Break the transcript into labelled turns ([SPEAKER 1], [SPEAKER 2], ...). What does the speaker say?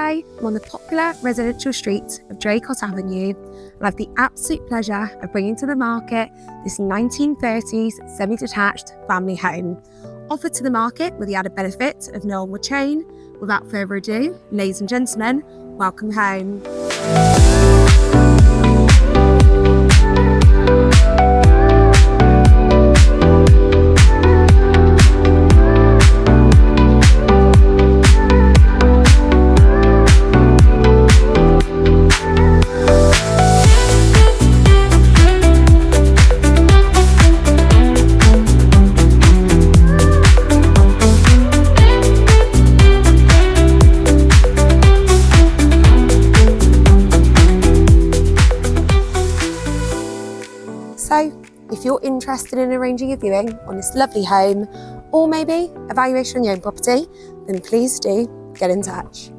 [SPEAKER 1] Today, I'm on the popular residential street of Draycott Avenue, and I have the absolute pleasure of bringing to the market this 1930s semi-detached family home, offered to the market with the added benefit of no onward chain. Without further ado, ladies and gentlemen, welcome home. So, if you're interested in arranging a viewing on this lovely home, or maybe a valuation on your own property, then please do get in touch.